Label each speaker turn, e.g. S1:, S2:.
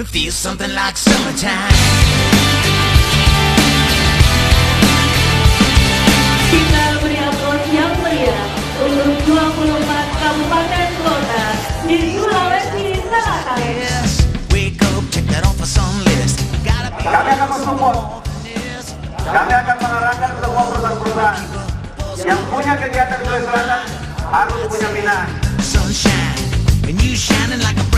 S1: Feels something like summertime.
S2: Kita beri aplaus yang meriah untuk 24 kabupaten kota di Sulawesi Selatan.
S1: Wake up, check that off a song list.
S3: Kami akan mensupport, kami akan mengarahkan semua perusahaan-perusahaan yang punya kegiatan di Sulawesi Selatan harus punya binaan.
S1: Sunshine, and you shining like a